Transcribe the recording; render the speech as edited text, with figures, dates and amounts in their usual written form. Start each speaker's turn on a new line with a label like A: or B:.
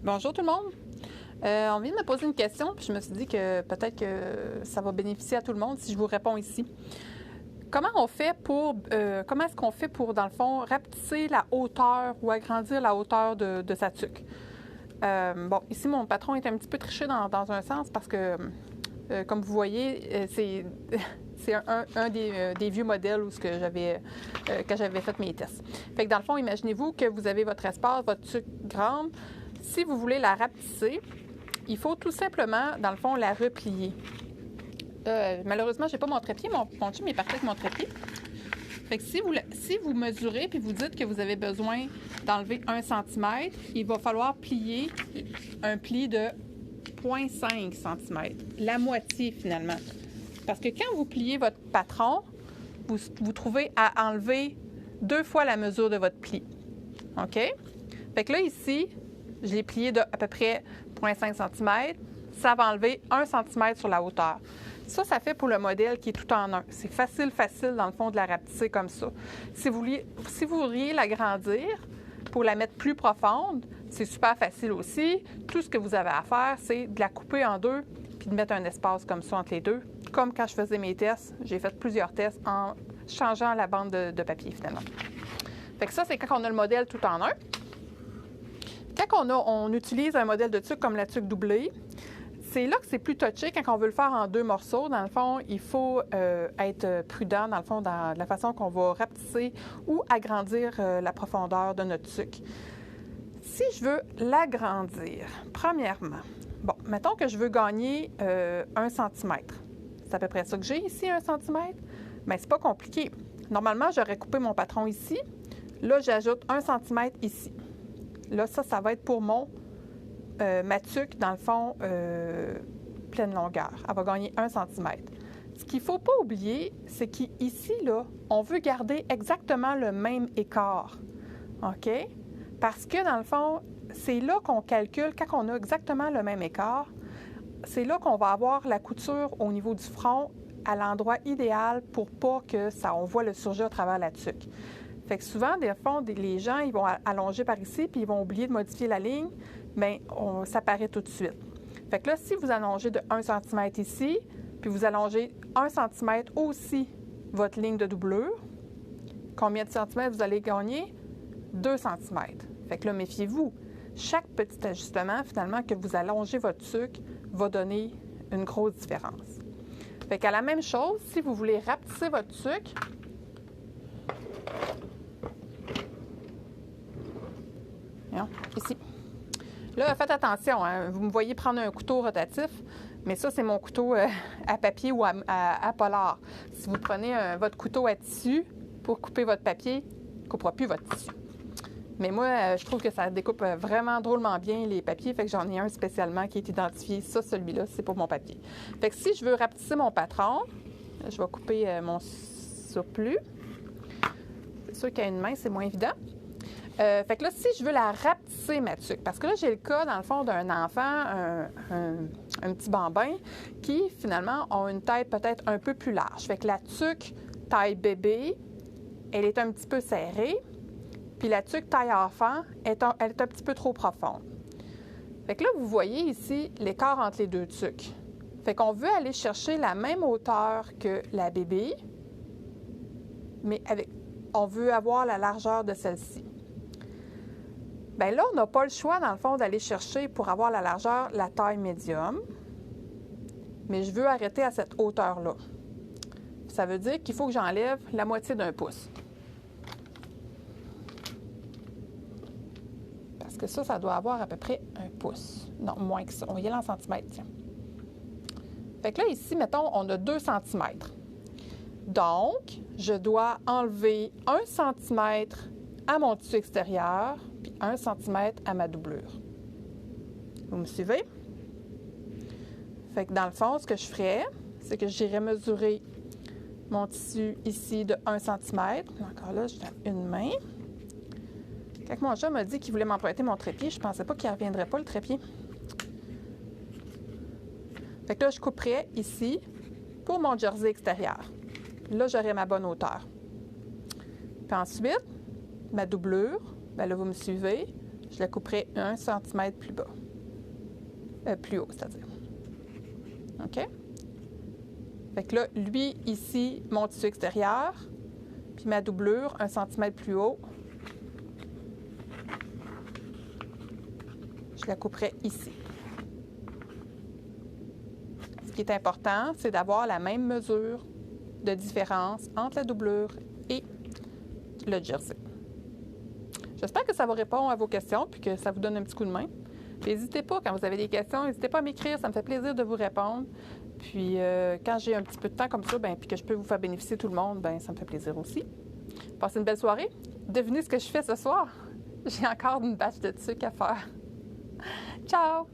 A: Bonjour tout le monde. On vient de me poser une question, puis je me suis dit que peut-être que ça va bénéficier à tout le monde si je vous réponds ici. Comment est-ce qu'on fait pour, dans le fond, rapetisser la hauteur ou agrandir la hauteur de sa tuque? Ici, mon patron est un petit peu triché dans un sens parce que, comme vous voyez, c'est un des vieux modèles où que j'avais fait mes tests. Fait que dans le fond, imaginez-vous que vous avez votre espace, votre tuque grande. Si vous voulez la rapetisser, il faut tout simplement, dans le fond, la replier. Malheureusement, je n'ai pas mon trépied. Mon chum est parti avec mon trépied. Fait que si vous mesurez puis vous dites que vous avez besoin d'enlever 1 cm, il va falloir plier un pli de 0,5 cm. La moitié, finalement. Parce que quand vous pliez votre patron, vous trouvez à enlever 2 fois la mesure de votre pli. OK? Fait que là, ici, je l'ai plié de à peu près 0,5 cm. Ça va enlever 1 cm sur la hauteur. Ça fait pour le modèle qui est tout en un. C'est facile, dans le fond, de la rapetisser comme ça. Si vous voudriez l'agrandir pour la mettre plus profonde, c'est super facile aussi. Tout ce que vous avez à faire, c'est de la couper en deux puis de mettre un espace comme ça entre les deux. Comme quand je faisais mes tests, j'ai fait plusieurs tests en changeant la bande de papier, finalement. Fait que ça, c'est quand on a le modèle tout en un. Quand on utilise un modèle de tuque comme la tuque doublée, c'est là que c'est plus touché quand on veut le faire en 2 morceaux. Dans le fond, il faut être prudent, dans le fond, dans la façon qu'on va rapetisser ou agrandir la profondeur de notre tuque. Si je veux l'agrandir, premièrement, mettons que je veux gagner 1 cm. C'est à peu près ça que j'ai ici, 1 cm. Bien, c'est pas compliqué. Normalement, j'aurais coupé mon patron ici. Là, j'ajoute 1 cm ici. Là, ça va être pour ma tuque, dans le fond, pleine longueur. Elle va gagner 1 cm. Ce qu'il ne faut pas oublier, c'est qu'ici, là, on veut garder exactement le même écart. OK? Parce que, dans le fond, c'est là qu'on calcule, quand on a exactement le même écart, c'est là qu'on va avoir la couture au niveau du front à l'endroit idéal pour pas que on voit le surjet à travers la tuque. Fait que souvent, des fois, les gens, ils vont allonger par ici, puis ils vont oublier de modifier la ligne, bien, ça paraît tout de suite. Fait que là, si vous allongez de 1 cm ici, puis vous allongez 1 cm aussi votre ligne de doublure, combien de centimètres vous allez gagner? 2 cm. Fait que là, méfiez-vous. Chaque petit ajustement, finalement, que vous allongez votre tuque, va donner une grosse différence. Fait qu'à la même chose, si vous voulez rapetisser votre tuque, ici. Là, faites attention, hein? Vous me voyez prendre un couteau rotatif, mais ça, c'est mon couteau à papier ou à polar. Si vous prenez votre couteau à tissu pour couper votre papier, il ne coupera plus votre tissu. Mais moi, je trouve que ça découpe vraiment drôlement bien les papiers, fait que j'en ai un spécialement qui est identifié. Ça, celui-là, c'est pour mon papier. Fait que si je veux rapetisser mon patron, je vais couper mon surplus. C'est sûr qu'à une main, c'est moins évident. Fait que là, si je veux la rapetisser, ma tuque, parce que là, j'ai le cas, dans le fond, d'un enfant, un petit bambin, qui, finalement, a une tête peut-être un peu plus large. Fait que la tuque taille bébé, elle est un petit peu serrée, puis la tuque taille enfant, elle est un petit peu trop profonde. Fait que là, vous voyez ici l'écart entre les deux tuques. Fait qu'on veut aller chercher la même hauteur que la bébé, mais on veut avoir la largeur de celle-ci. Bien là, on n'a pas le choix, dans le fond, d'aller chercher pour avoir la largeur, la taille médium. Mais je veux arrêter à cette hauteur-là. Ça veut dire qu'il faut que j'enlève la moitié d'1 pouce. Parce que ça doit avoir à peu près 1 pouce. Non, moins que ça. On va y aller en centimètres, tiens. Fait que là, ici, mettons, on a 2 cm. Donc, je dois enlever 1 cm à mon tissu extérieur, puis 1 cm à ma doublure. Vous me suivez? Fait que dans le fond, ce que je ferais, c'est que j'irais mesurer mon tissu ici de 1 cm. Encore là, je fais une main. Quand mon chat m'a dit qu'il voulait m'emprunter mon trépied, je ne pensais pas qu'il ne reviendrait pas, le trépied. Fait que là, je couperais ici pour mon jersey extérieur. Là, j'aurai ma bonne hauteur. Puis ensuite, ma doublure, bien là, vous me suivez, je la couperai 1 cm plus bas. Plus haut, c'est-à-dire. OK? Fait que là, lui, ici, mon tissu extérieur, puis ma doublure, 1 cm plus haut. Je la couperai ici. Ce qui est important, c'est d'avoir la même mesure de différence entre la doublure et le jersey. J'espère que ça vous répond à vos questions puis que ça vous donne un petit coup de main. N'hésitez pas, quand vous avez des questions, n'hésitez pas à m'écrire, ça me fait plaisir de vous répondre. Puis quand j'ai un petit peu de temps comme ça, puis que je peux vous faire bénéficier tout le monde, ça me fait plaisir aussi. Passez une belle soirée. Devinez ce que je fais ce soir? J'ai encore une batch de trucs à faire. Ciao!